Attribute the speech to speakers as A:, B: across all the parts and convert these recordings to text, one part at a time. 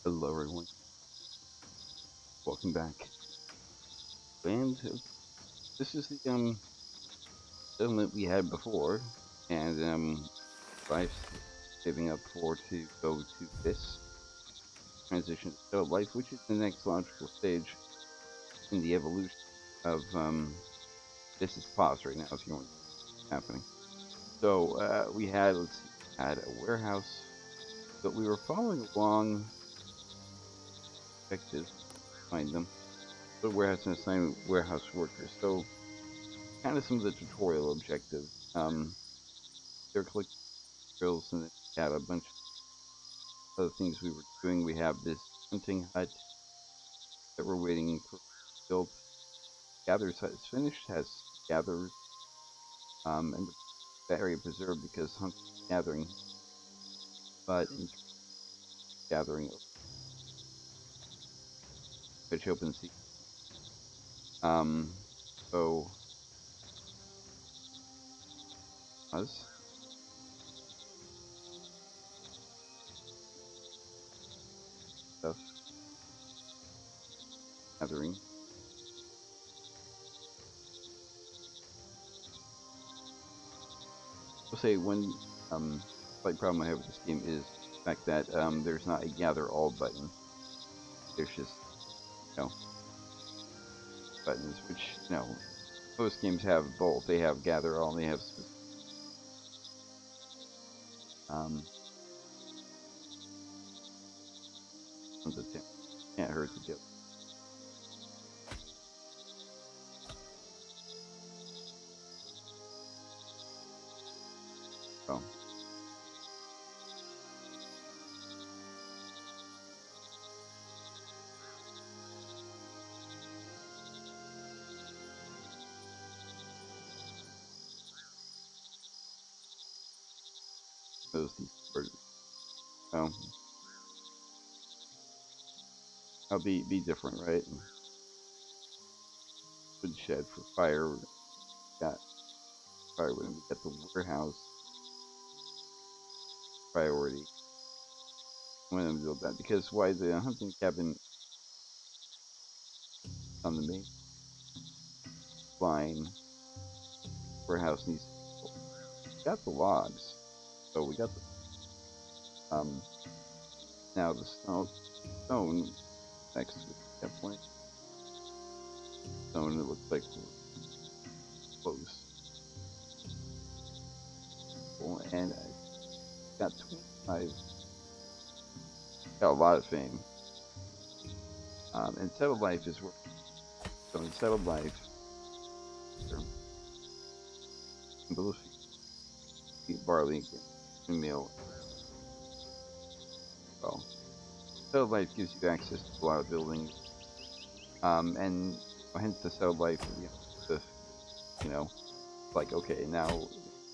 A: Hello everyone, welcome back. And this is the settlement we had before, and life's saving up for to go to this transition to settled life, which is the next logical stage in the evolution of this is pause right now if you want what's happening. So we had had a warehouse, but we were following along objectives, find them. The warehouse and assign warehouse workers. So kind of some of the tutorial objectives. They're collecting drills, and then we have a bunch of other things we were doing. We have this hunting hut that we're waiting for built. Gatherer's hut is finished, has gatherers, and the area preserved because hunting and gathering. But in gathering, which open sea. So us stuff gathering. I'll say one slight problem I have with this game is the fact that there's not a gather all button. There's just buttons, which most games have both. They have gather all, and they have can't hurt to do. So those these words. So I'll be different, right? Woodshed for fire. Got fire when we get the warehouse priority. I'm going to build that because why the hunting cabin on the main line warehouse needs. We got the logs, so we got the now the stone next to that point. Stone, it looks like we're close. And I got 25. Got a lot of fame. And settled life is where. So in settled life, barley, meal. Well, settled life gives you access to a lot of buildings, and hence the settled life. Like okay, now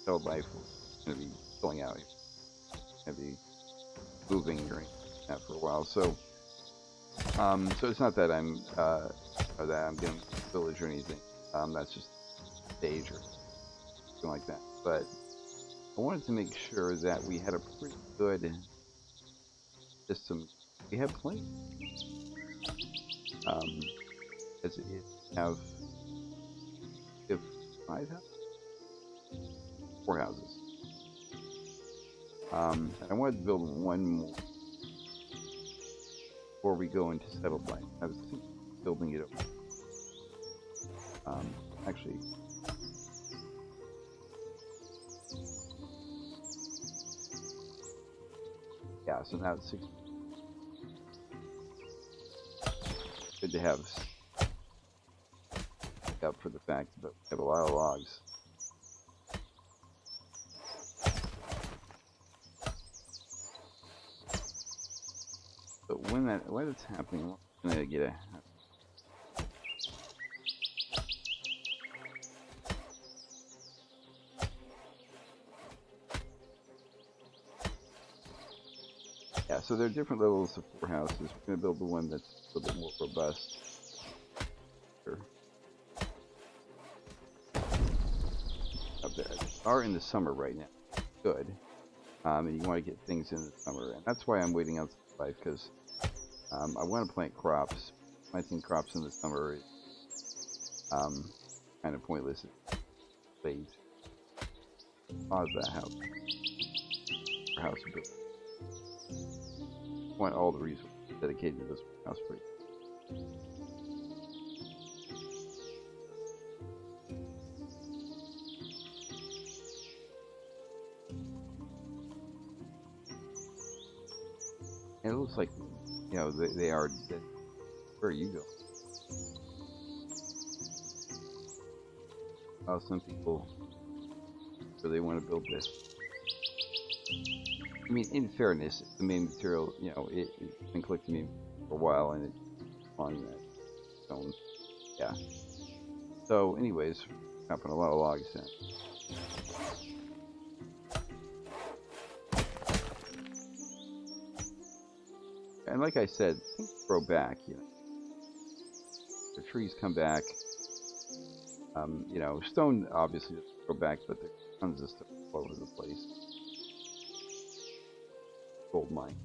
A: settled life is going to be pulling out. Going to be moving during that for a while. So it's not that I'm getting a village or anything. That's just stage or something like that. But I wanted to make sure that we had a pretty good system. We have plenty. As it have if 5 houses, 4 houses. And I wanted to build one more before we go into settled life. I was thinking of building it up. Actually, yeah. So now it's 6. Good to have up for the fact that we have a lot of logs. But when it's happening, I'm gonna get a. Yeah, so there are different levels of 4 houses. We're gonna build the one that's a little bit more robust. Sure. Up there. Are in the summer right now. Good. And you want to get things in the summer, and that's why I'm waiting on life because I want to plant crops. Planting crops in the summer is um, kind of pointless. It's late. Pause that house build. I want all the resources dedicated to this house for you. And it looks like, they are. Where you go? Some people really want to build this. I mean, in fairness, the main material, it's been collecting me for a while, and it's on that stone. Yeah. So, anyways, chopping a lot of logs in. And like I said, things grow back. The trees come back. Stone obviously doesn't grow back, but there's tons of stuff all over the place. Gold mine.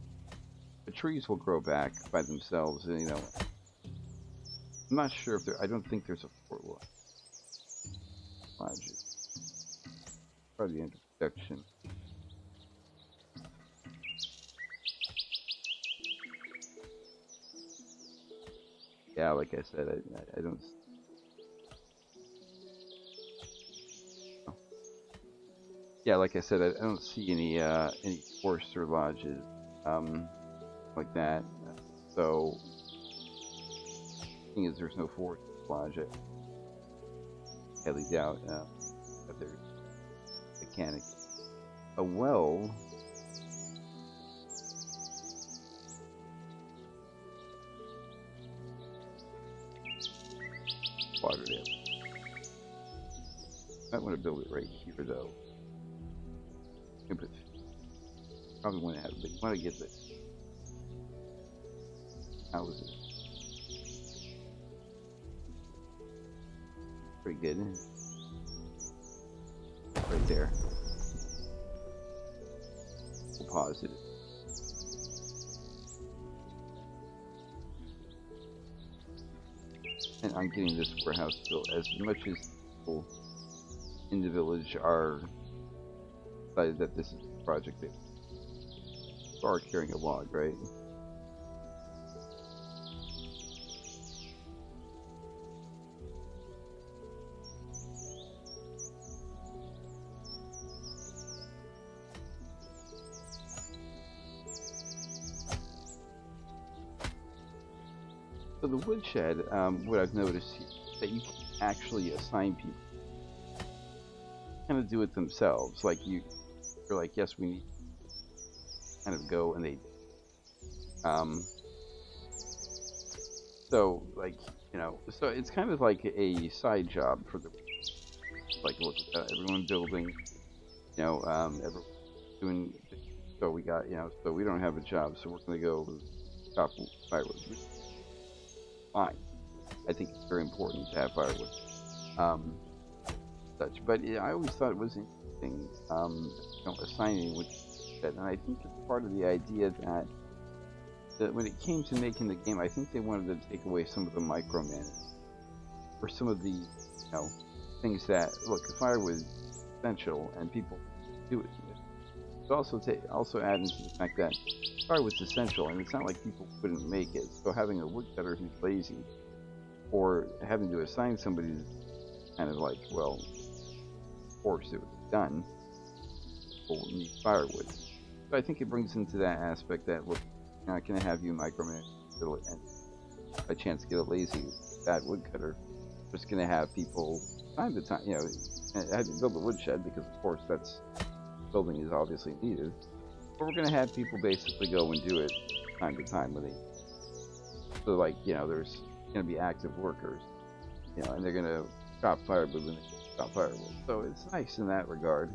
A: The trees will grow back by themselves, and I'm not sure if there. I don't think there's a fort lodge. Part of the introduction. Yeah, like I said, I don't. Yeah, like I said, I don't see any forts or lodges like that. So, the thing is, there's no fort lodge. I highly doubt that there's mechanic. A well. Water there. Might want to build it right here, though. Probably want to have, but you want to get the houses. Pretty good. Right there. We'll pause it. And I'm getting this warehouse built as much as people in the village are decided that this is a project they are carrying a log, right? So the woodshed, what I've noticed here, is that you can actually assign people kind of do it themselves. Like you're like, yes, we need to kind of go, and they so like so it's kind of like a side job for the, like, look at everyone building, everyone doing. So we got, so we don't have a job, so we're going to go chop firewood. Fine. I think it's very important to have firewood. Such, but I always thought it was interesting, assigning woodshed, and I think it's part of the idea that when it came to making the game, I think they wanted to take away some of the micromanagement, or some of the, things that, look, firewood is essential, and people do it. But also add into the fact that firewood's essential, and it's not like people couldn't make it. So having a woodcutter who's lazy, or having to assign somebody to kind of like, well, of course it was done, people need firewood. So I think it brings into that aspect that, look, you're not going to have you micromanage and by chance get a lazy bad woodcutter. We're just going to have people time to time, have to build a woodshed, because of course that's building is obviously needed. But we're going to have people basically go and do it time to time when they. So like, there's going to be active workers, and they're going to chop firewood when they chop firewood. So it's nice in that regard.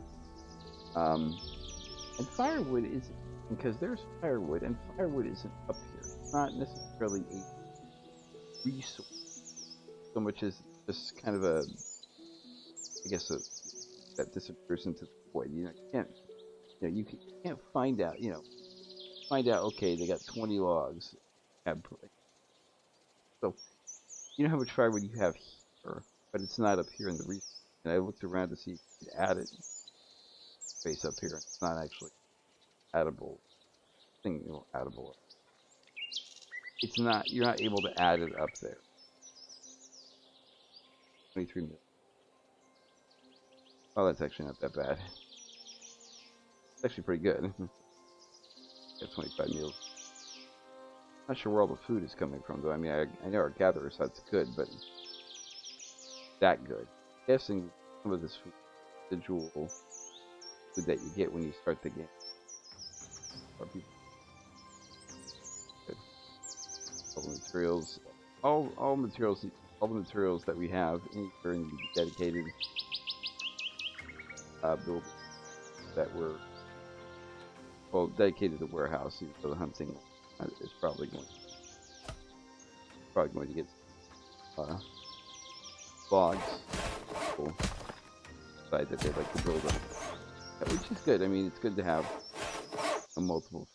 A: And firewood is, because there's firewood, and firewood isn't up here. It's not necessarily a resource so much as just kind of a, I guess, that disappears into the void. You can't find out. Okay, they got 20 logs. have. So you know how much firewood you have here, but it's not up here in the region. And I looked around to see if you could add it space up here, and it's not actually addable. Addable. It's not. You're not able to add it up there. 23 million. Oh, that's actually not that bad. It's actually pretty good. Got 25 meals. Not sure where all the food is coming from, though. I mean, I know our gatherer's hut's good, but that good. I'm guessing some of this residual food that you get when you start the game. Good. All the materials, all the materials that we have are in the dedicated building that were dedicated to warehouse for the hunting. Is probably going to get logs. People decide that they'd like to build them, which is good. I mean, it's good to have multiple.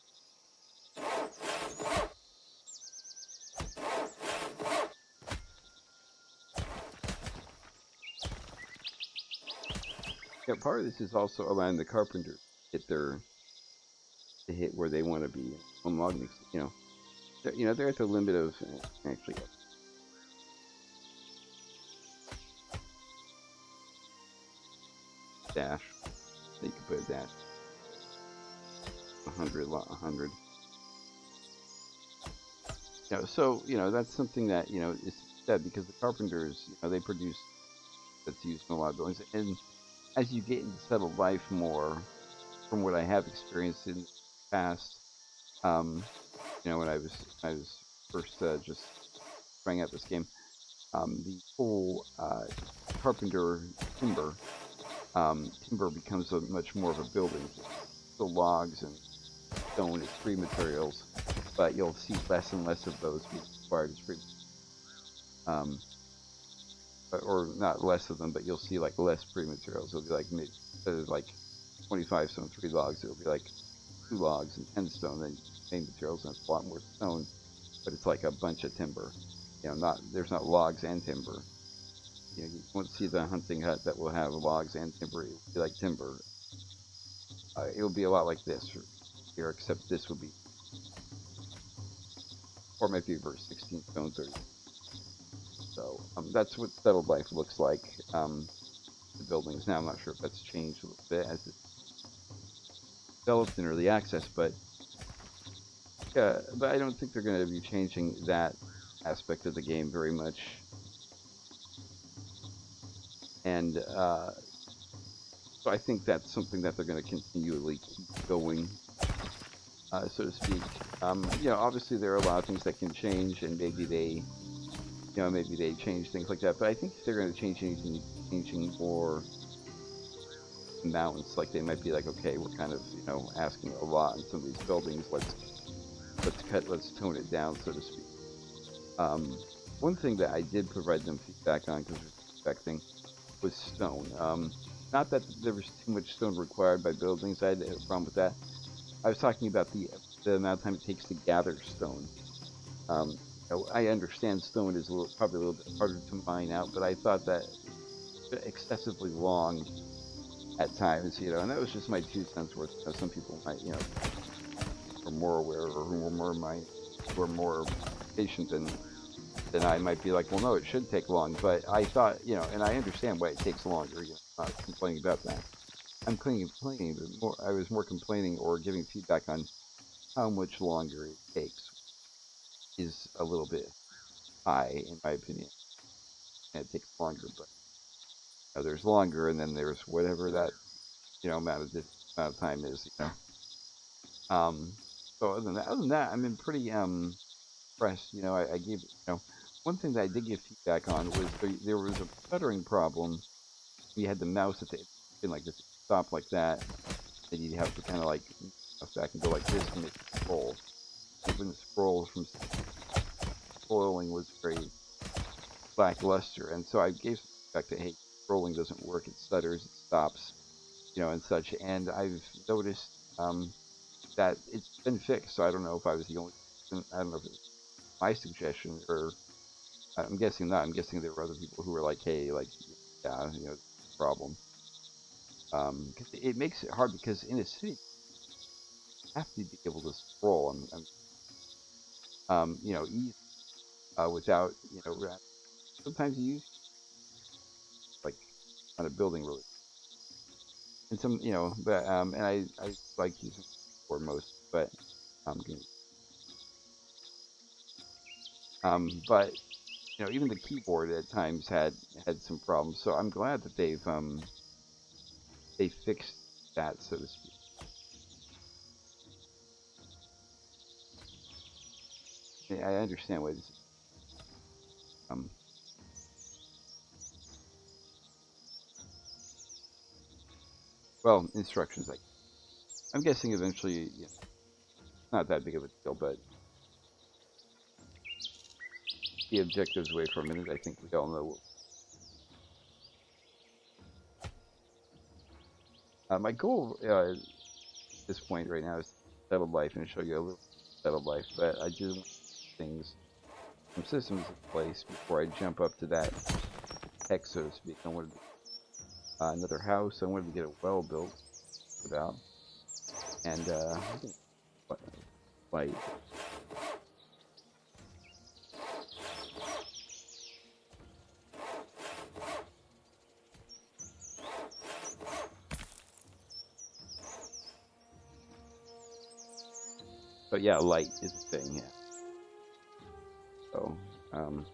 A: Yeah, part of this is also allowing the carpenters to hit where they want to be on log mix. They're at the limit of actually. Dash. So you can put a dash. 100. So that's something that is said because the carpenters, they produce that's used in a lot of buildings, and as you get into settled life more, from what I have experienced in the past, when I was first just trying out this game, the whole carpenter timber becomes much more of a building. The logs and stone is free materials, but you'll see less and less of those being required as free. Or not less of them, but you'll see like less free materials. It'll be like instead of like 25 stone, 3 logs, it'll be like 2 logs and 10 stone. Then same materials and it's a lot more stone, but it's like a bunch of timber. There's not logs and timber. You won't see the hunting hut that will have logs and timber. It will be like timber. It will be a lot like this here, except this will be, or maybe verse 16 stone 30. So that's what settled life looks like. The buildings now, I'm not sure if that's changed a little bit as it developed in early access, but I don't think they're going to be changing that aspect of the game very much. And so I think that's something that they're going to continually keep going, so to speak. Obviously there are a lot of things that can change, and maybe they change things like that. But I think if they're going to change anything, changing more amounts. Like they might be like, okay, we're kind of asking a lot in some of these buildings. Let's tone it down, so to speak. One thing that I did provide them feedback on, because it was a feedback thing, was stone. Not that there was too much stone required by buildings. I had a problem with that. I was talking about the amount of time it takes to gather stone. I understand stone is probably a little bit harder to mine out, but I thought that excessively long at times, and that was just my 2 cents worth. Some people might, are more aware or who are more patient than I might be like, well, no, it should take long. But I thought, and I understand why it takes longer. I'm not complaining about that. I'm complaining, but I was more complaining or giving feedback on how much longer it takes is a little bit high, in my opinion. And it takes longer, but there's longer, and then there's whatever that amount of time is. So other than that, I'm pretty impressed. I gave one thing that I did give feedback on was there was a stuttering problem. You had the mouse at the end like this, stop like that, then you'd have to kind of like back and go like this to make it scroll. When the scroll from scrolling was very lackluster, and so I gave feedback that hey, scrolling doesn't work, it stutters, it stops, and such. And I've noticed that it's been fixed. So I don't know if I was the only person. I don't know if my suggestion, or I'm guessing not. I'm guessing there were other people who were like, "Hey, like, yeah, problem." 'Cause it makes it hard because in a city, you have to be able to scroll and easy, without, sometimes you use like on a building really, and but and I like using for most, but um, but even the keyboard at times had some problems. So I'm glad that they fixed that, so to speak. I understand why this is. Um, well, instructions. Like I'm guessing eventually, not that big of a deal, but the objectives away for a minute. I think we all know. My goal at this point right now is settled life and show you a little settled life, but I do want things, some systems in place before I jump up to that tech, so to speak. I wanted another house. I wanted to get a well built about, and like, but yeah, light is a thing. Yeah. So, um,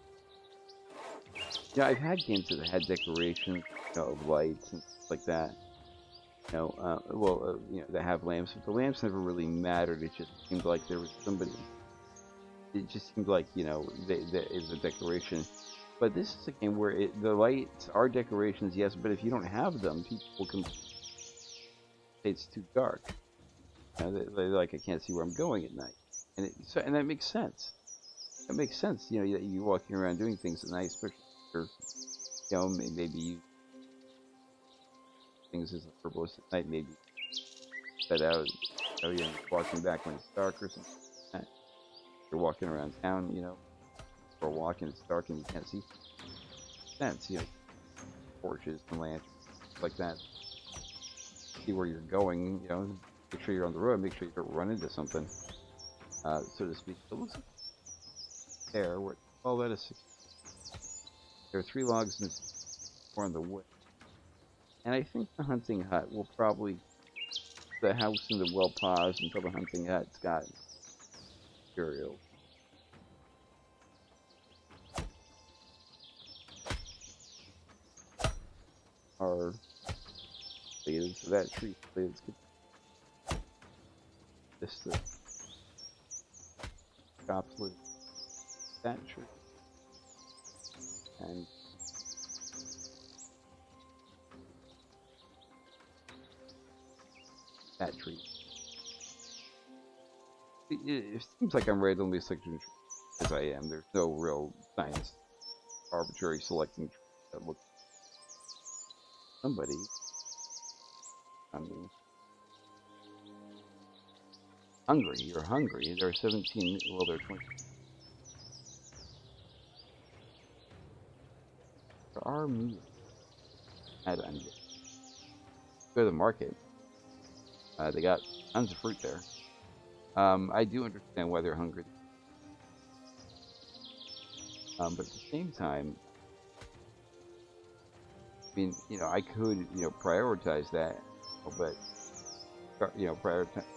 A: I've had games that had decorations, of lights and stuff like that. That have lamps, but the lamps never really mattered. It just seemed like there was somebody. It just seemed like it was a decoration. But this is a game where the lights are decorations, yes, but if you don't have them, people can say it's too dark. They're like, I can't see where I'm going at night, and that makes sense. It makes sense, that you're walking around doing things at night, especially if you're, maybe you things as a herbalist at night, maybe set out, you're walking back when it's dark or something like that. You're walking around town, for a walk and it's dark and you can't see. Sense, torches and lanterns, like that. See where you're going, make sure you're on the road, make sure you don't run into something, so to speak. It looks like there, we're all at a six. There are 3 logs and 4 in the wood. And I think the hunting hut will probably, the house and the well pause until the hunting hut's got material. Are slated, so that tree slated. Just the chops with that tree. And that tree. It seems like I'm randomly selecting trees, as I am. There's no real science, arbitrary selecting trees that look somebody. I mean, hungry. You're hungry. There are 17. Well, there are 20. There are meat. Go to the market. They got tons of fruit there. I do understand why they're hungry. But at the same time, I mean, I could, prioritize that, but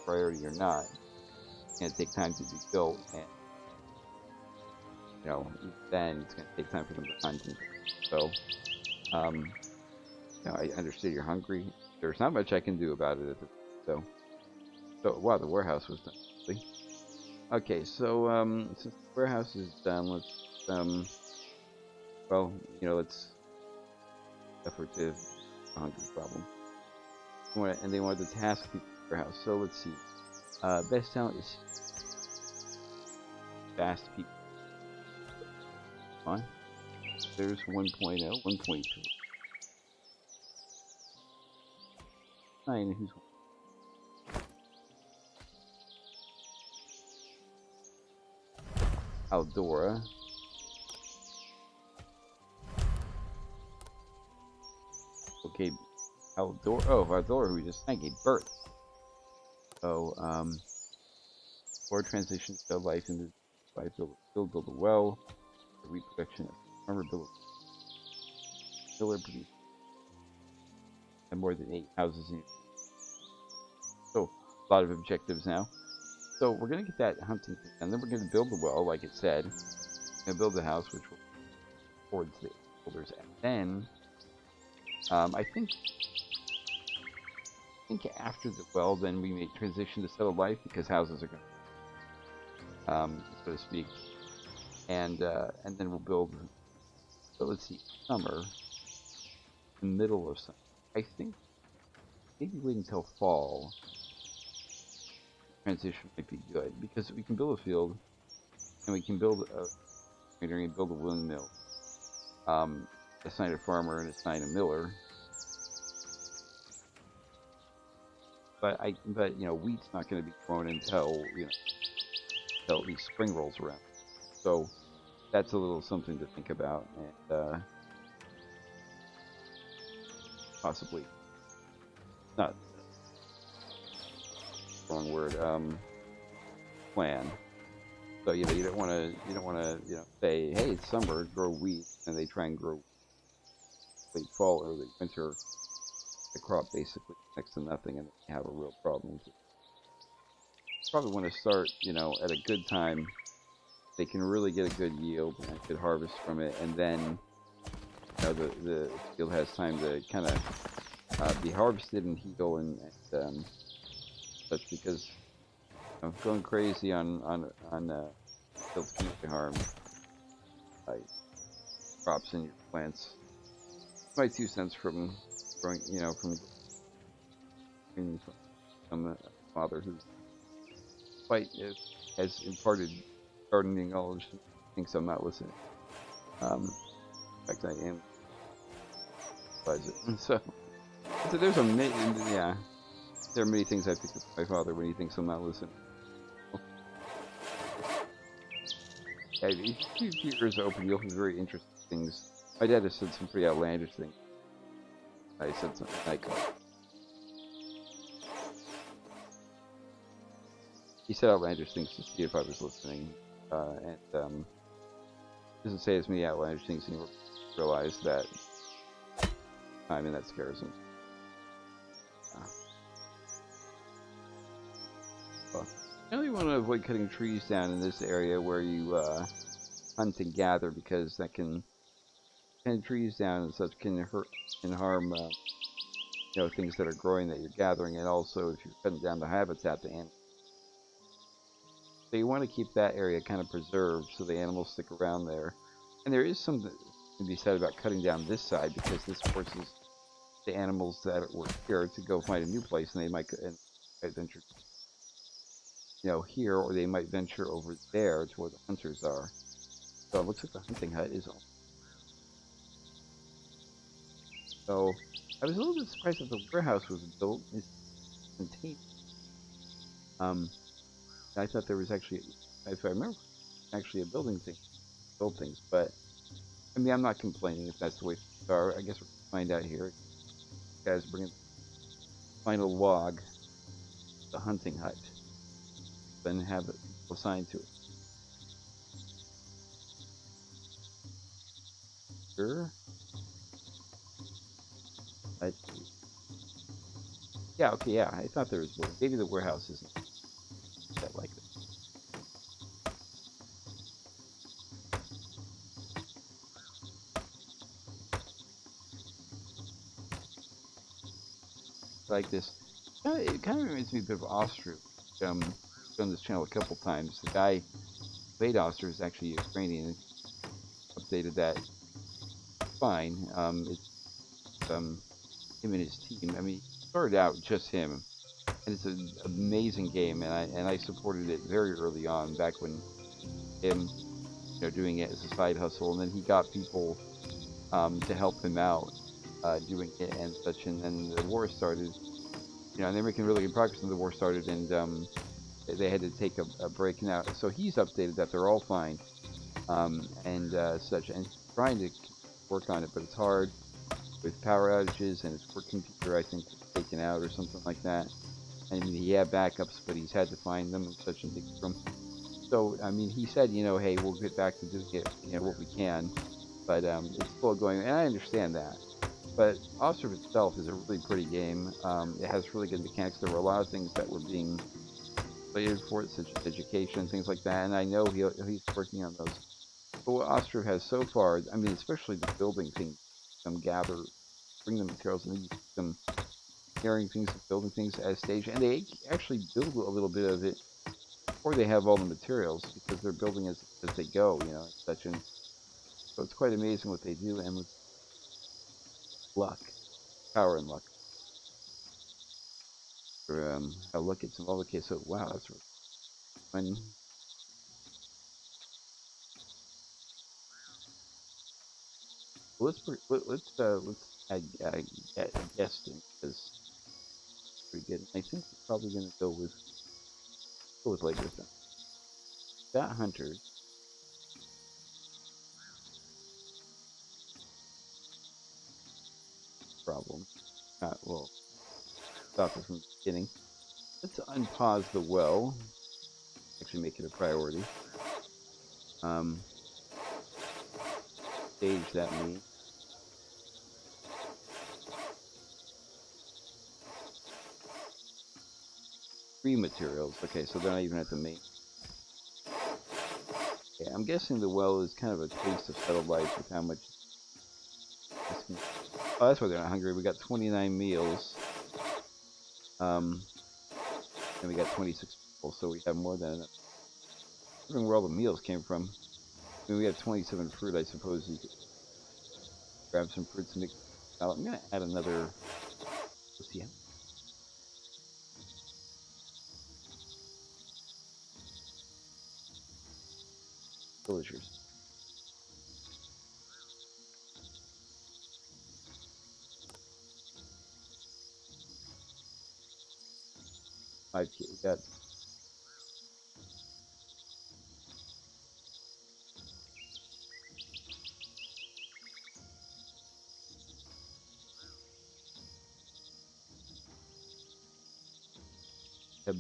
A: priority or not, it's gonna take time to be built, and then it's gonna take time for them to hunt. So, I understand you're hungry. There's not much I can do about it so. Wow, the warehouse was done. Okay, so since the warehouse is done, let's let's effort to a hungry problem. And they wanted to task people in the warehouse. So let's see. Best talent is fast people. Fine. There's 1.0, 1.2. 9, who's Aldora. Okay, Aldora. Oh, Aldora, who just gave birth. So, or transition to life into life, build a well, the reproduction of farmer, build a pillar, produce and more than 8 houses. So, a lot of objectives now. So, we're going to get that hunting thing, and then we're going to build the well, like it said. We're going to build the house, which will towards the holders, and then, I think after the well, then we may transition to settled life because houses are going to, so to speak, and then we'll build. So let's see, summer, the middle of summer. I think maybe wait until fall. Transition might be good because we can build a field, and we can build a granary and build a woolen mill. Assign a farmer and assign a miller. But wheat's not going to be grown until until at least spring rolls around. So that's a little something to think about, and possibly not wrong word. Plan. So you don't want to say, hey, it's summer, grow wheat, and they try and grow late fall or late winter. The crop basically next to nothing, and they have a real problem. Probably want to start, at a good time. They can really get a good yield and a good harvest from it, and then the field has time to kind of be harvested and heal and such, because going crazy on fields can really harm crops and your plants. My 2 cents from growing, from father who's quite has imparted gardening knowledge. Thinks I'm not listening. In fact, I am. So there's there are many things I pick up from my father when he thinks I'm not listening. Yeah, if you keep your ears open, you'll hear very interesting things. My dad has said some pretty outlandish things. I said something like, he said outlandish things to see if I was listening, and doesn't say as many outlandish things, and you realize that and that scares him. I really want to avoid cutting trees down in this area where you hunt and gather, because that cutting trees down and such can harm things that are growing that you're gathering, and also if you're cutting down the habitat to animals. So you want to keep that area kind of preserved so the animals stick around there. And there is something to be said about cutting down this side, because this forces the animals that were here to go find a new place, and they might venture here, or they might venture over there to where the hunters are. So it looks like the hunting hut is on. So I was a little bit surprised that the warehouse was built. It's contained. I thought there was actually, if I remember, actually a building thing, build things. But I mean, I'm not complaining if that's the way things are. I guess we'll find out here. You guys bring in the final log, the hunting hut, then have it assigned to it. Sure. Yeah, okay, yeah. I thought there was maybe the warehouse isn't that like this. Like this. It kind of reminds me a bit of Austria. Done this channel a couple times. The guy who made Austria is actually Ukrainian. Updated that. Fine. It's him and his team. I mean, it started out just him, and it's an amazing game. And I supported it very early on, back when him, doing it as a side hustle, and then he got people to help him out doing it and such. And then the war started. And they're making really good progress. And the war started, and they had to take a break now. So he's updated that they're all fine, and such, and he's trying to work on it, but it's hard with power outages, and his work computer, I think, was taken out or something like that. I mean, he had backups, but he's had to find them and such and dig from. So, I mean, he said, hey, we'll get back to doing it, what we can, but it's still going, and I understand that. But Ostrov itself is a really pretty game. It has really good mechanics. There were a lot of things that were being slated for it, such as education, things like that, and I know he's working on those. But what Ostrov has so far, I mean, especially the building thing, gather, bring the materials, and use them carrying things and building things as stage, and they actually build a little bit of it before they have all the materials because they're building as they go, and such. And so it's quite amazing what they do, and with luck, power and luck. I'll look at some. Okay, so wow, that's really fun. Let's add guesting because it's pretty good. I think we're probably gonna go with later then. That hunter. Problem. Well, stop it from the beginning. Let's unpause the well. Actually, make it a priority. Stage that means. Free materials. Okay, so they're not even at the main. Okay, I'm guessing the well is kind of a taste of settled life with how much. Oh, that's why they're not hungry. We got 29 meals. And we got 26 people, so we have more than enough. I don't know where all the meals came from. I mean, we have 27 fruit. I suppose you could grab some fruits and mix. I'm gonna add another. Let's see. Villagers. We got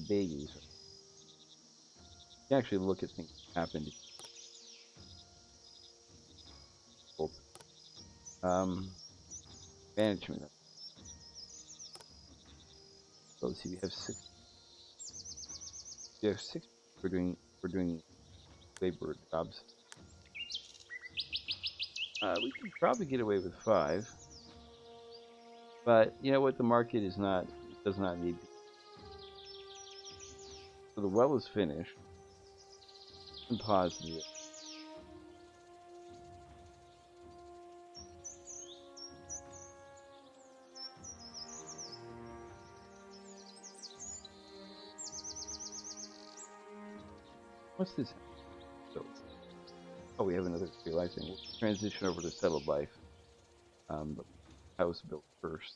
A: babies. You can actually look at things that happened. Management. So let's see. We have 6. We have 6. We're doing labor jobs. We could probably get away with 5. But you know what? The market is not. It does not need. So the well is finished. And positive. What's this? Oh, we have another free life thing. We'll transition over to settled life. But house built first.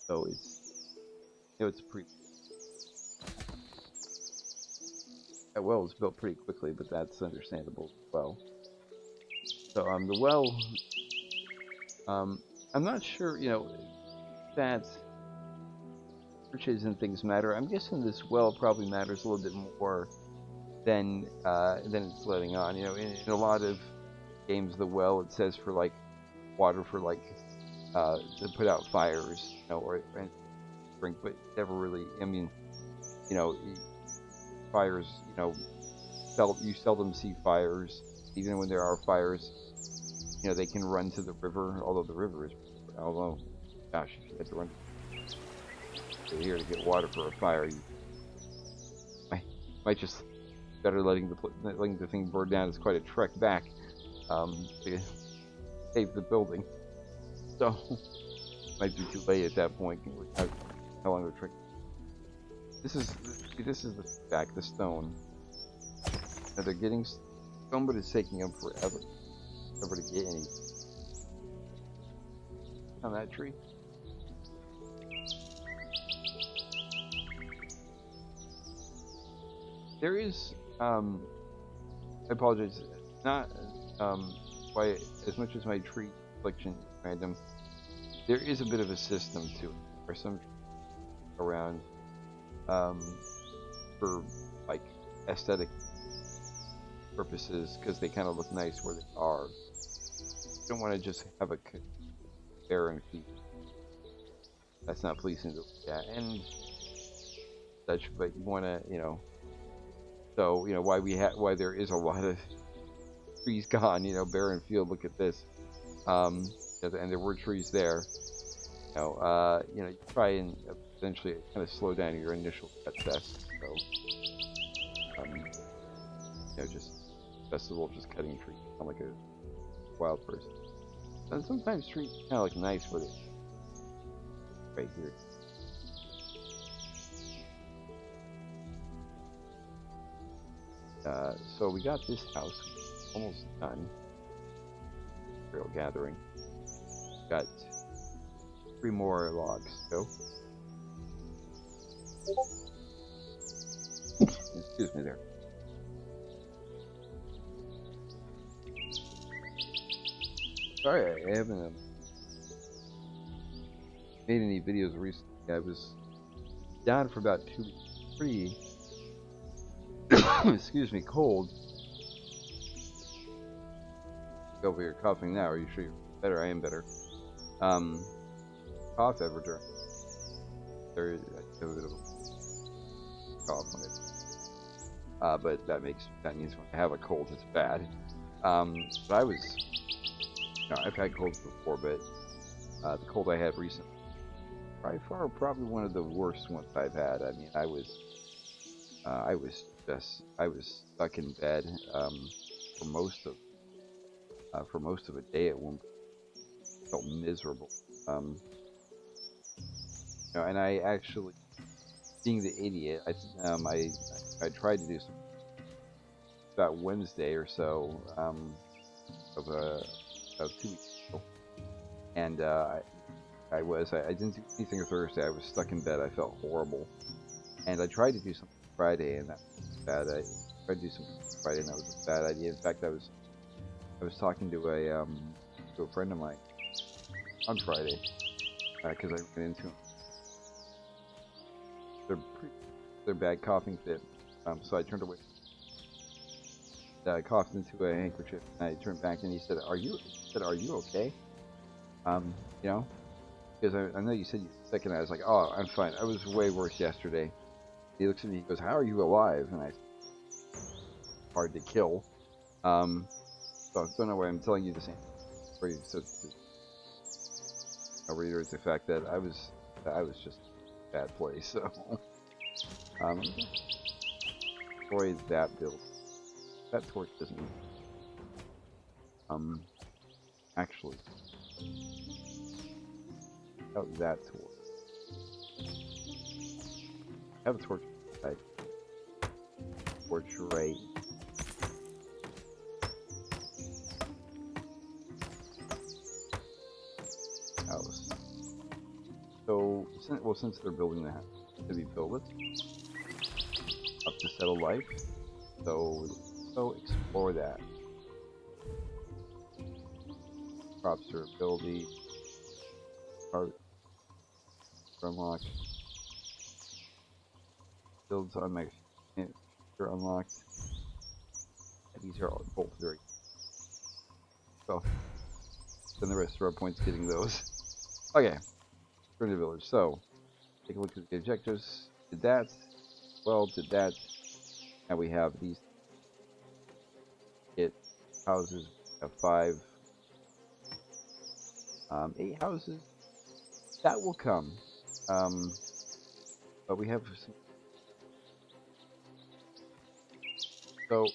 A: So it's pretty. That well was built pretty quickly, but that's understandable as well. So the well. I'm not sure. That searches and things matter. I'm guessing this well probably matters a little bit more than it's letting on. In a lot of games, the well it says for like water for like to put out fires, or and drink, but never really. I mean, fires. You seldom see fires, even when there are fires. They can run to the river, although the river is. Although, gosh, if you had to run here to get water for a fire, you might just better letting the thing burn down. It's quite a trek back to save the building, so might be too late at that point. How long the trek? This is the stone. Now they're getting stone, but it's taking them forever to get any on that tree. there is. I apologize. Not quite as much as my tree selection is random. There is a bit of a system to it. There are some around um, for like aesthetic purposes because they kind of look nice where they are. You don't want to just have a barren field. That's not pleasing to look at, and such. But you want to, so why there is a lot of trees gone. Barren field. Look at this. And there were trees there. You try and eventually kind of slow down your initial cut test. So, just best of all, just cutting trees. Not like a wild person. And sometimes trees kind of look nice with it. Right here. So we got this house almost done. Real gathering. Got 3 more logs. So, excuse me there. Sorry, I haven't made any videos recently. I was down for about 2 weeks. Pretty, excuse me, cold. Over here coughing now. Are you sure you're better? I am better. Cough ever during. There is a bit of a cough on it. But that means when I have a cold, it's bad. But I was, I've had colds before, but the cold I had recently, by far, probably one of the worst ones I've had. I mean, I was stuck in bed for most of a day at one point. Felt miserable. And I actually, being the idiot, I tried to do some about Wednesday or so of 2 weeks ago, and I didn't do anything on Thursday. I was stuck in bed. I felt horrible, and I tried to do something Friday, and that was bad. I tried to do something Friday, and that was a bad idea. In fact, I was talking to a friend of mine on Friday because I ran into him. They're bad coughing fit, so I turned away. I coughed into a handkerchief, and I turned back, and he said, "Are you okay?" Because I know you said you were sick, and I was like, "Oh, I'm fine. I was way worse yesterday." He looks at me, he goes, "How are you alive?" And I said, "Hard to kill." So don't know why I'm telling you the same story. So I'll reiterate the fact that I was just in a bad place. So destroy that build. That torch doesn't actually out that torch. I have a torch right. Torch right. House. So, since they're building the house to be built, let's up to settle life. So explore that. Crops durability. Art unlocked. Builds on my are unlocked. These are all both very. So then the rest of our points getting those. Okay, return to the village. So, take a look at the objectives. Did that. Well, did that. Now we have these. Get houses. We have 5. 8 houses. That will come. But we have some. So,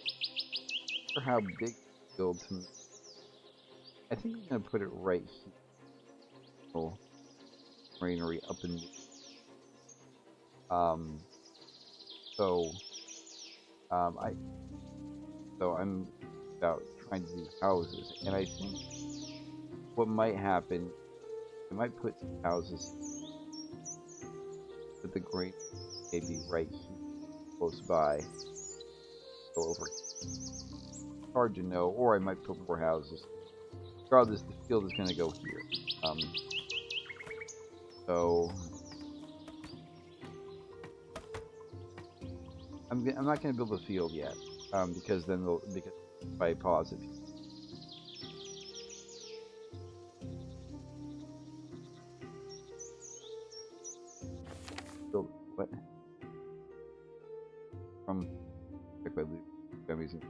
A: for how big build to. I think I'm gonna put it right here. Greenery up in I'm about trying to do houses, and I think what might happen, I might put some houses with the green maybe right here close by, go over. Hard to know, or I might put more houses. Regardless, the field is going to go here. So I'm not going to build a field yet, because then because if I pause it. Build what? From if I lose, I'm using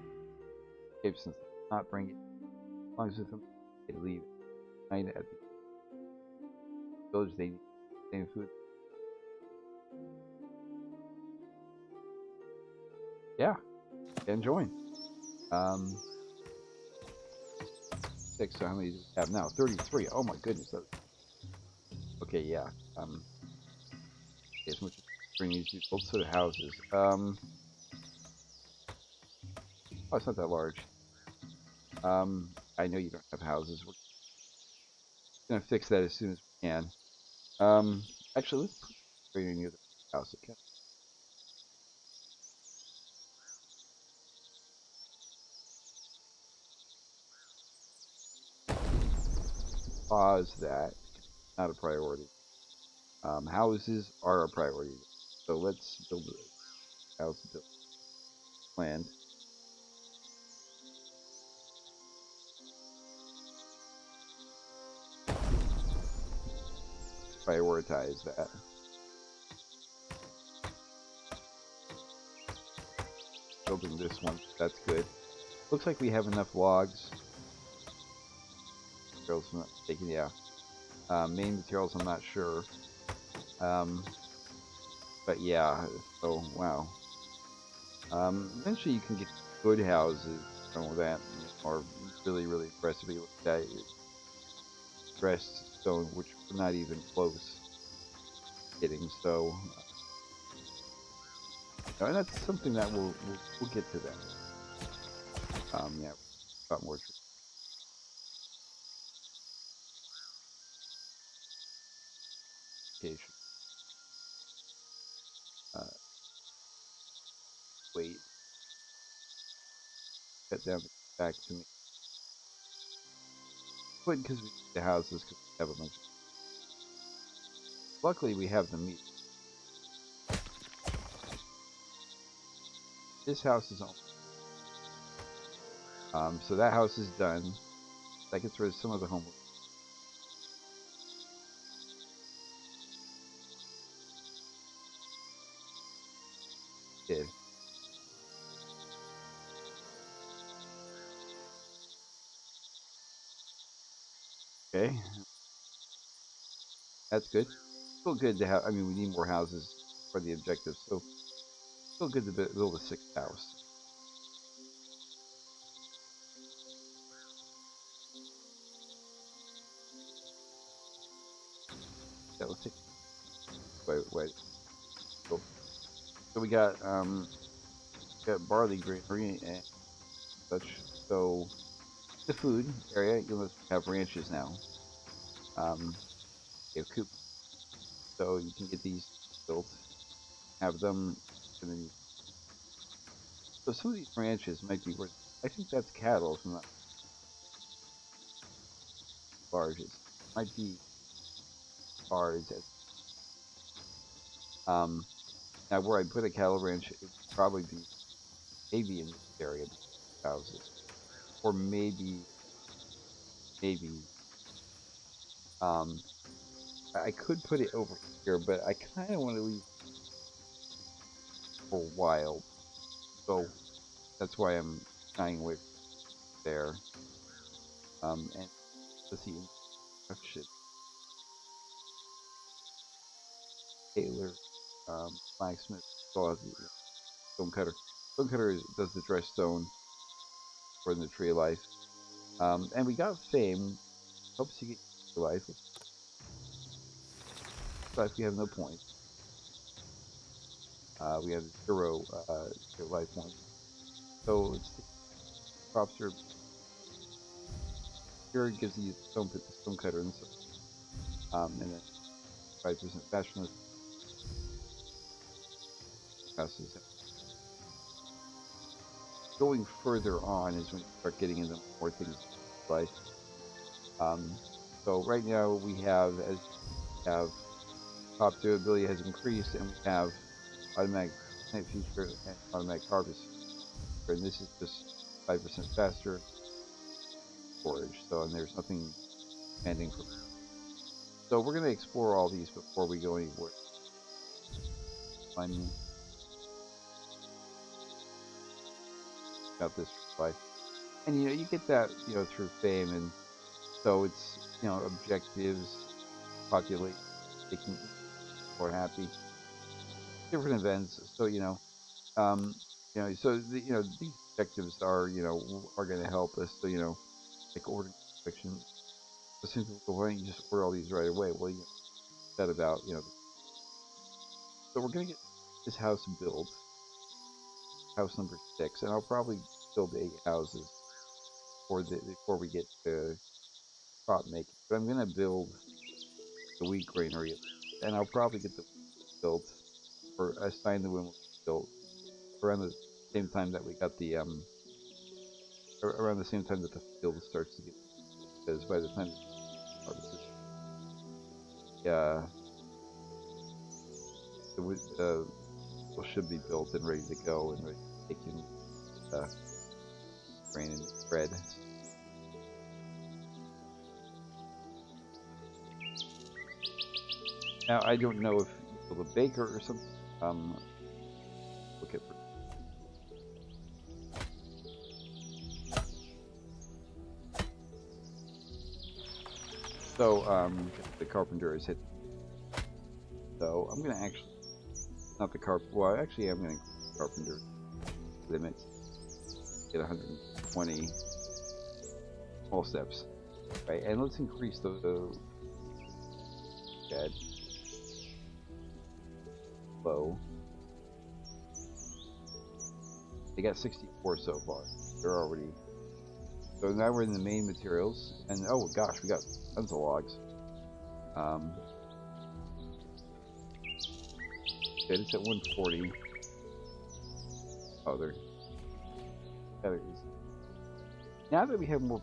A: escape since not bring it. As long as with them, they leave. Night at the village, they need the same food. Yeah, and join. 6. So how many do we have now? 33. Oh my goodness. Okay, yeah. As much as bring these people to the houses. Oh, it's not that large. I know you don't have houses. We're gonna fix that as soon as we can. Actually, let's put it right near the house. Okay. Pause that. Not a priority. Houses are a priority. So let's build a house. Build land. Prioritize that. Building this one. That's good. Looks like we have enough logs. Materials, I'm not mistaken, yeah. Main materials, I'm not sure. But yeah, so wow. Eventually you can get good houses, that are really, really impressively looked at. Dressed stone, which we're not even close getting. So, and that's something that we'll get to that. Yeah, got more. Uh, Wait, get down back to me. But because we need the houses, because we have a bunch. Luckily, we have the meat. This house is on. So that house is done. That gets rid of some of the homeless. Did. Okay, that's good. Still good to have. I mean, we need more houses for the objective, so still good to build a 6th house. That will take. Wait. So we got barley, green, and such. So the food area, you'll have ranches now. You have coop, so you can get these built, have them, and then so some of these ranches might be worth. I think that's cattle, if I'm not barges. Might be bars. Um, Now where I put a cattle ranch, it would probably be maybe in this area, houses, or maybe. Um, I could put it over here, but I kind of want to leave for a while, so that's why I'm shying away from there. And let's see, construction, tailor, blacksmith, stone cutter. Stone cutter does the dressed stone for the tree of life. And we got fame. Helps you get your life. But we have no points. We have 0 life points. So crops are here. It gives you stone cutter, and so and then 5% fashionist houses. going further on is when you start getting into more things like um, so right now we have crop durability has increased and we have automatic plant feature and automatic harvest feature, and this is just 5% faster storage. So and there's nothing pending for. So we're going to explore all these before we go anywhere. I'm about this life, and you get that through fame, and so it's objectives, population, making more happy, different events. So so these objectives are going to help us. So like order inspection. So some people go, why don't you just order all these right away? Well, that about so we're going to get this house built, house number 6, and I'll probably build 8 houses before we get to crop making. But I'm going to build the wheat granary, and I'll probably get the built or assign the windmill built around the same time that we got the around the same time that the field starts to get, because by the time harvest, the should be built and ready to go and ready to take in grain and bread. Now I don't know if you build a baker or something. Look at. So the carpenter is hit. So I'm gonna actually not the well actually I'm gonna carpenter limit get 120 small steps, right? And let's increase the bed low. They got 64 so far. They're already. So now we're in the main materials, and oh gosh, we got tons of logs. Okay, it's at 140. Oh, they're better. Now that we have more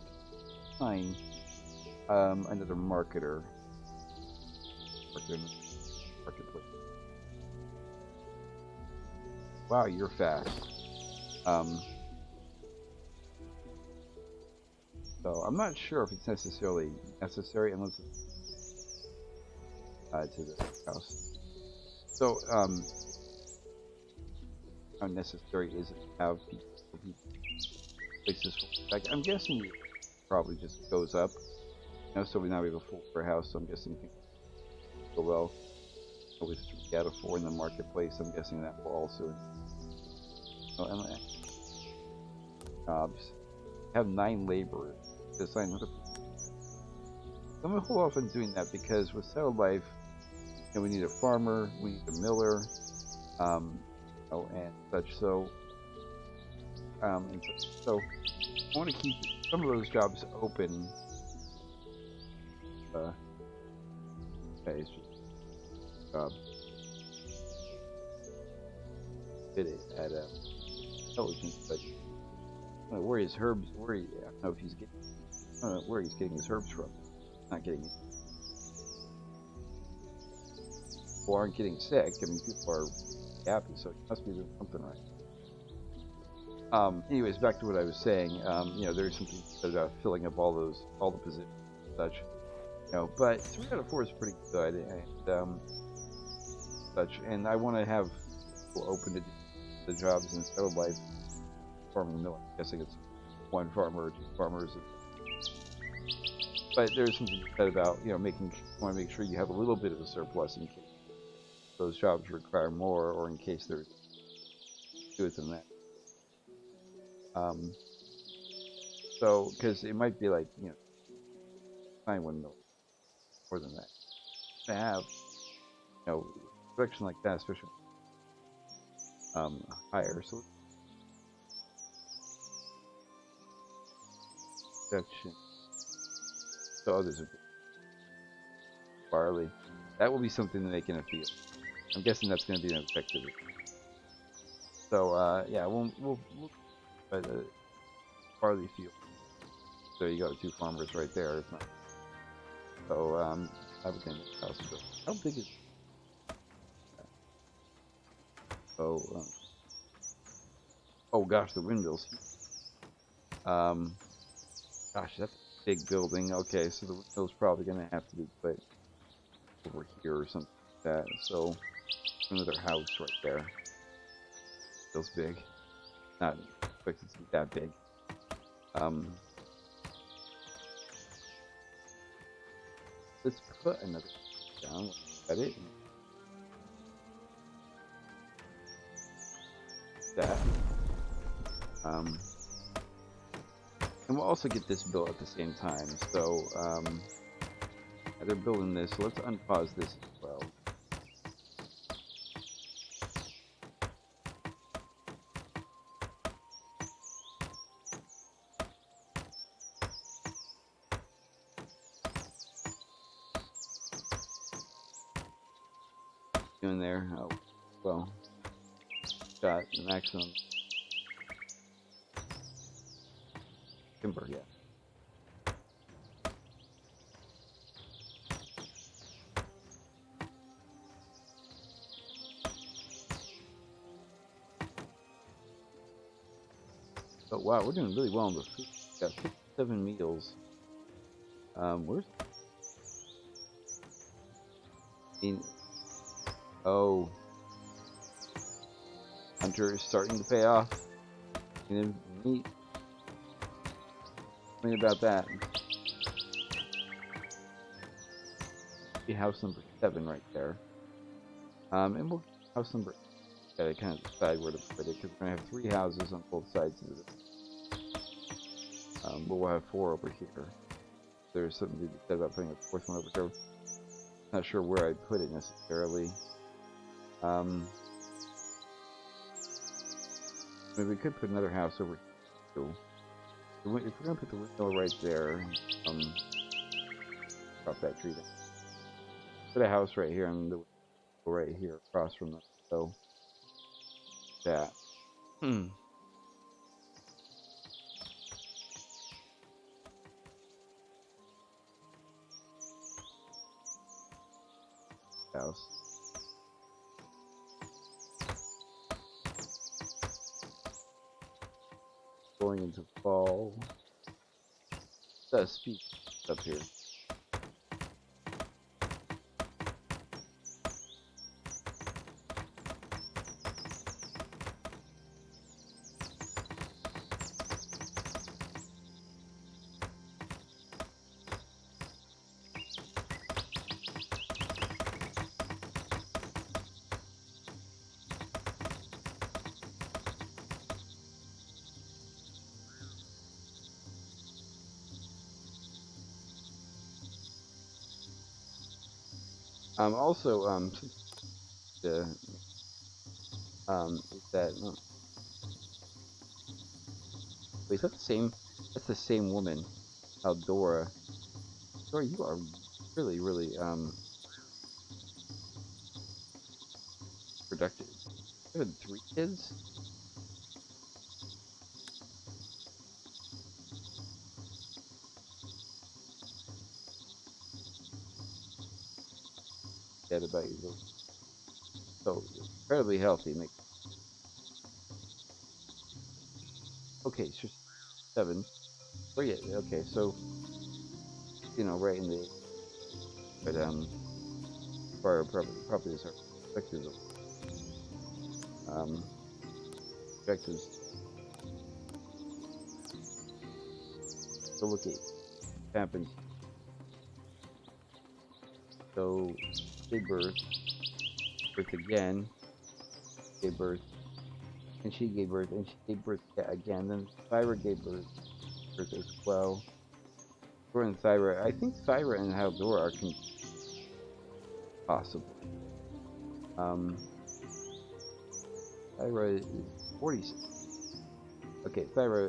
A: time, another marketer. Marketplace. Wow, you're fast. So I'm not sure if it's necessarily necessary unless it's to the house. So how necessary is it to have people places? Like I'm guessing it probably just goes up. So we now have a full per house. So I'm guessing things go well. With 3 out of 4 in the marketplace, I'm guessing that will also. Jobs. Have 9 laborers. I'm gonna hold off on doing that because with settled life, we need a farmer, we need a miller, and such. So, so I want to keep some of those jobs open. Okay, it's just did it at intelligence, but I don't know where his herbs. I don't know if he's getting. I don't know where he's getting his herbs from. Not getting. People aren't getting sick. I mean, people are happy, so it must be doing something right. Anyways, back to what I was saying. There's something about filling up all the positions and such. But 3 out of 4 is pretty good, and such. And I want to have people open to the jobs in settled life, farming and milling. I'm guessing it's 1 farmer or 2 farmers. But there's something said about want to make sure you have a little bit of a surplus in case those jobs require more, or in case there's to it than that. So because it might be like 91 million more than that to have production like that, especially higher. So production. So others are barley. That will be something to make in a field. I'm guessing that's going to be an objective. So yeah, we'll but barley field. So you go, 2 farmers right there. It's not, so I would think this house built. How big is that? So oh gosh, the windmills. Um, gosh, that's a big building. Okay, so the windmill's probably gonna have to be put over here or something like that. So another house right there. Feels big. Not expected to be that big. Let's put another down. Cut it. That. And we'll also get this built at the same time. So they're building this. So let's unpause this as well. In there. Oh, well, got the maximum timber, yeah. But wow, we're doing really well on the food. We got 57 meals. Where's? Oh, Hunter is starting to pay off. Neat. Think about that. See house number 7 right there. And we'll house number. Gotta kind of decide where to put it because we're gonna have 3 houses on both sides of it. But we'll have 4 over here. There's something to be said about putting a 4th one over here. Not sure where I'd put it necessarily. Maybe we could put another house over here too. If we're gonna put the window right there, drop that tree down. Put a house right here and the window right here across from the window. That. House. Going into fall. Speed up here. Also, is that wait, is that the same? That's the same woman, Aldora. Dora, you are really, really productive. You had 3 kids. Forget about you. So incredibly healthy. Okay, so 7. Oh yeah, okay, so right in the but fire probably is our objectives. Objectives. So look at happens. So gave birth again, gave birth, and she gave birth, and she gave birth again. Then Thyra gave birth as well. Dora and Thyra, I think Thyra and Haldora are possible. Thyra is 46. Okay, Thyra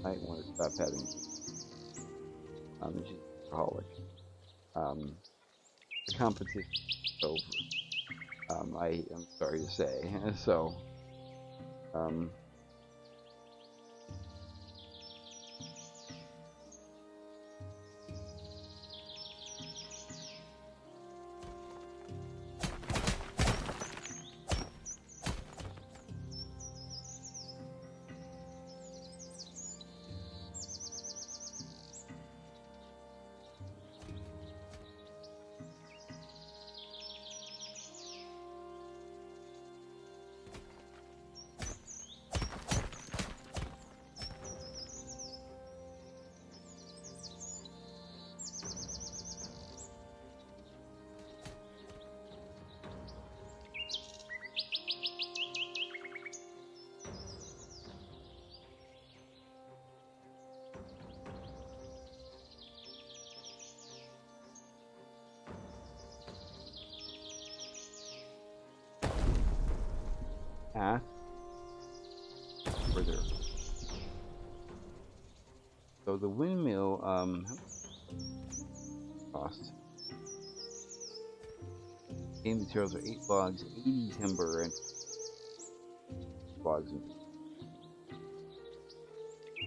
A: might want to stop having kids. She's an alcoholic. The competition is over. I am sorry to say. So, path further. So the windmill, how much cost? Game materials are 8 logs, 80 timber, and logs.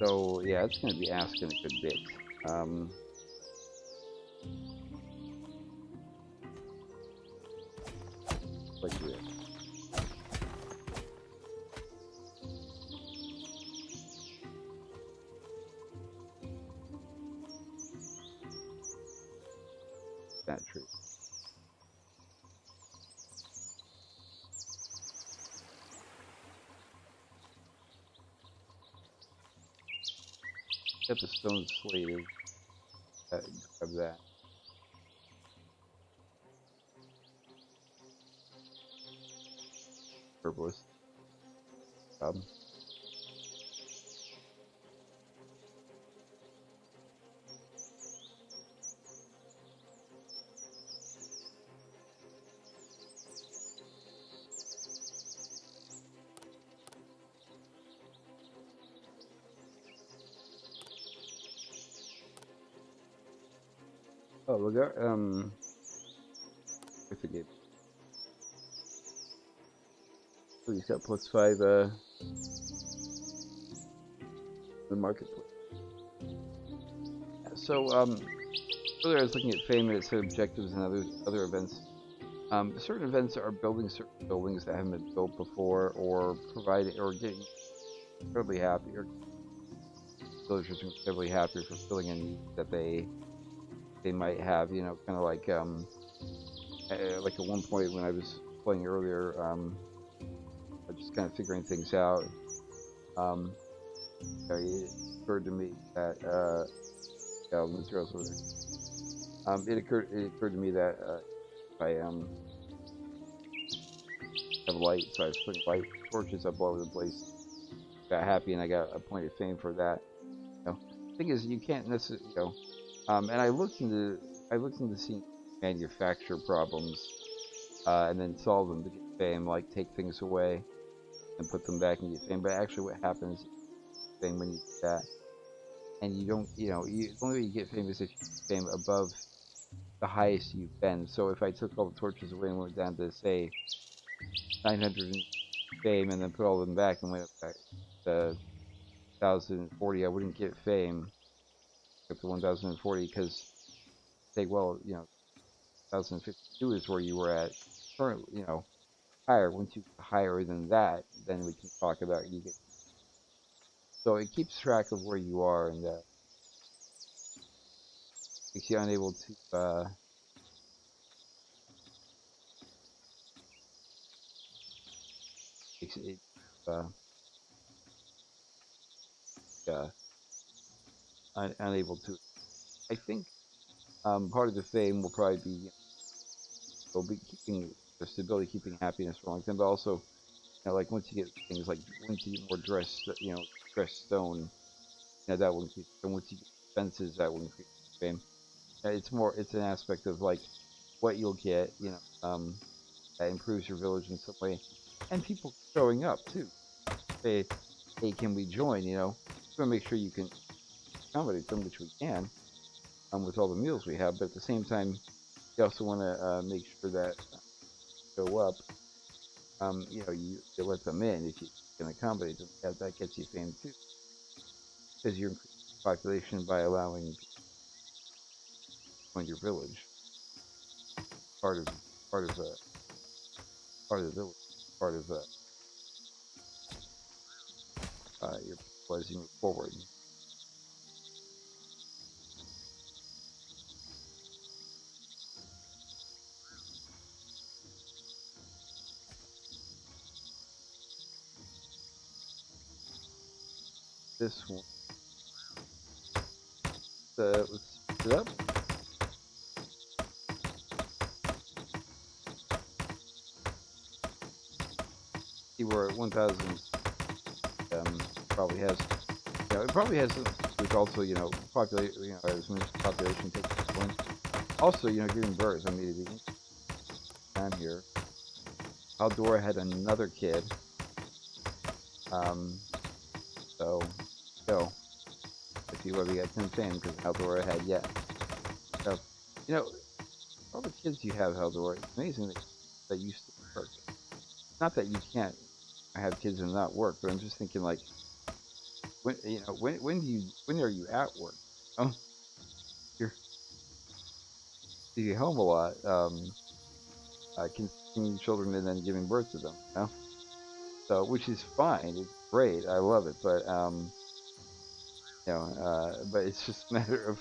A: So yeah, it's going to be asking a good bit. Like this. That tree. Got the stone slate. Grab that. Herbalist. Oh, we got I forget. So he's got +5 the marketplace. So earlier I was looking at fame and its objectives and other events. Certain events are building certain buildings that haven't been built before, or providing or getting incredibly happy, or villagers are incredibly happy for filling a need that they might have. You know, kind of like at one point when I was playing earlier, just kind of figuring things out. It occurred to me that it occurred to me that I have light, so I was putting light torches up all over the place. Got happy, and I got a point of fame for that. You know, the thing is, you can't necessarily, and I looked into seeing manufacture problems, and then solve them to get fame, like take things away and put them back and get fame. But actually, what happens fame when you do that, and you don't, the only way you get fame is if you get fame above the highest you've been. So if I took all the torches away and went down to say 900 fame, and then put all of them back and went up back to 1040, I wouldn't get fame up to 1040, because say, well, 1052 is where you were at currently, higher. Once you get higher than that, then we can talk about you get. So it keeps track of where you are, and makes you unable to makes it unable to. I think part of the fame will probably be will be keeping the stability, keeping happiness for a long time, but also like once you get things like once you get more dressed stone, that will increase. And once you get fences, that will increase fame. It's an aspect of like what you'll get, that improves your village in some way, and people showing up too. Say, hey, can we join? We want to make sure you can accommodate them, which we can, with all the meals we have. But at the same time, you also want to make sure that show up. You let them in if you can accommodate them. That gets you fame too, because you're increasing the population by allowing people to join your village. Part of the village, part of your people as you move forward. This one. Let's split it up. See where 1,000 probably has. It probably has, which also population. As much population takes place. Also, giving birth. I mean, time here. Aldora had another kid. Um, so, so if you ever get 10 fame because Haldor had yet. So, you know, all the kids you have, Haldor, it's amazing that you still work. Not that you can't have kids and not work, but I'm just thinking like, when are you at work? Oh, you're home a lot, conceiving children and then giving birth to them. So which is fine, it's great, I love it, but but it's just a matter of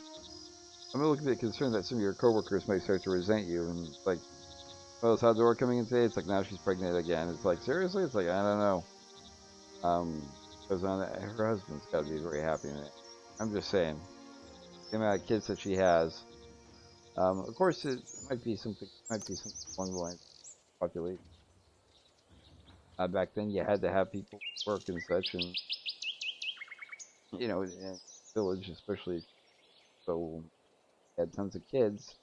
A: I'm a little bit concerned that some of your coworkers might start to resent you and it's like, well, is Hadora coming in today? It's like now she's pregnant again. It's like seriously? It's like I don't know. Because her husband's got to be very happy in it. I'm just saying, the amount of kids that she has. Of course, it might be something along the lines of population. Back then, you had to have people work and such, and in village especially, so had tons of kids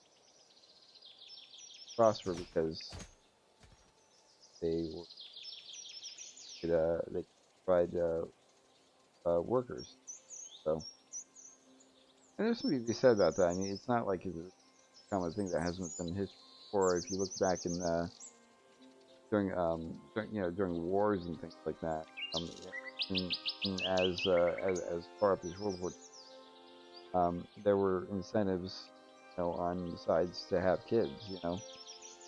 A: prosper because they they could provide workers. So, and there's something to be said about that. I mean, it's not like it's a common thing that hasn't been in history before. If you look back in during wars and things like that, as far up as World War II, there were incentives, on the sides to have kids,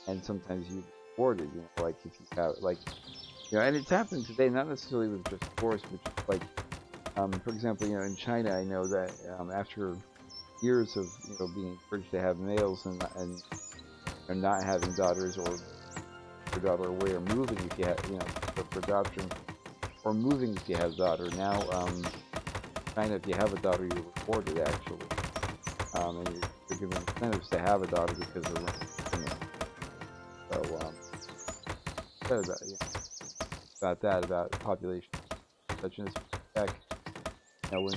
A: and sometimes you rewarded, like if you have like, and it's happening today, not necessarily with just force, but just like, for example, in China, I know that after years of being encouraged to have males and not having daughters or your daughter away or moving if you have for adoption or moving if you have a daughter. Now, China, if you have a daughter, you're rewarded actually, and you're given incentives to have a daughter because of So, said about that about population such as back, when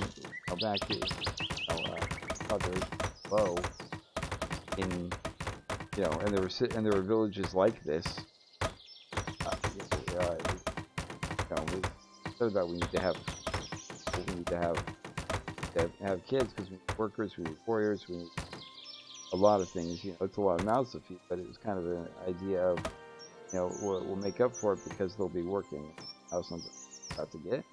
A: back population was low in and there were villages like this. We said about we need to have kids because we need workers, we need warriors, we need a lot of things. It's a lot of mouths to feed, but it was kind of an idea of we'll make up for it because they'll be working. How something about to get.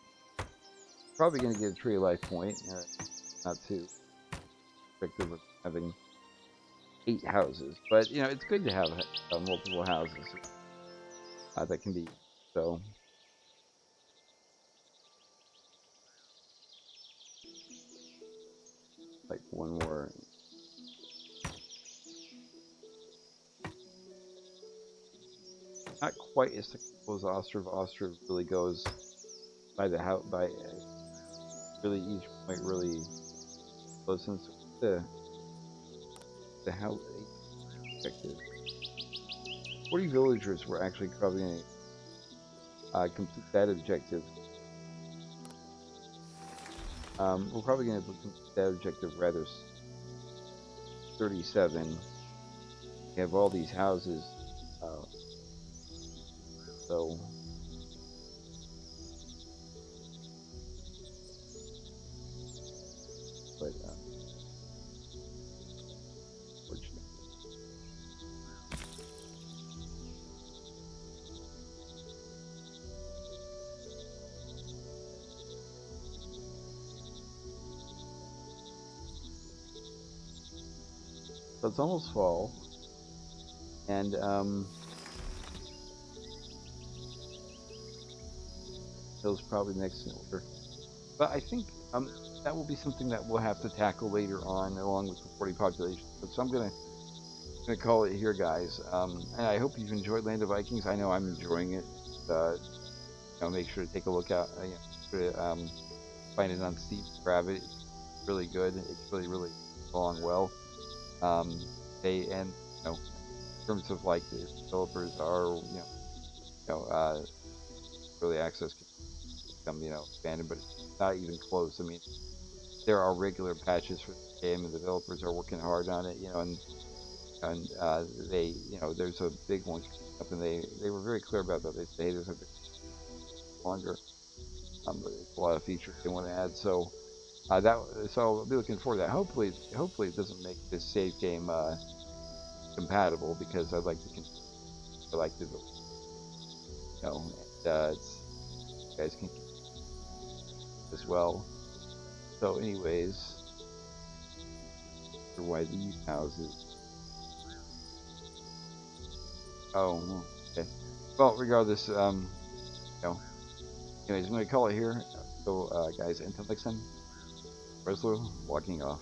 A: Probably going to get a tree of life point. Not too restrictive of having 8 houses, but it's good to have multiple houses that can be so. Like one more. Not quite as technical as Ostrov. Ostrov really goes by the house by really each point really goes into the house objective. 40 villagers were actually probably going to complete that objective. We're probably going to complete that objective rather 37. We have all these houses, so but fortunately. So it's almost fall, and those probably next in order. But I think that will be something that we'll have to tackle later on, along with the 40 population. So I'm gonna call it here, guys. And I hope you've enjoyed Land of Vikings. I know I'm enjoying it. Make sure to take a look out. Find it on Steam, grab it. It's really good. It's really along well. In terms of like the developers are early access can become expanded, but it's not even close. I mean, there are regular patches for the game, and the developers are working hard on it. And they there's a big one up, and they were very clear about that. They say there's a big longer. There's a lot of features they want to add, so so I'll be looking forward to that. Hopefully it doesn't make this save game compatible, because I'd like to it's, you guys can as well. So, anyways, for why these houses. Oh, okay. Well, regardless, anyways, I'm gonna call it here. So, guys, until next time, Breslow, walking off.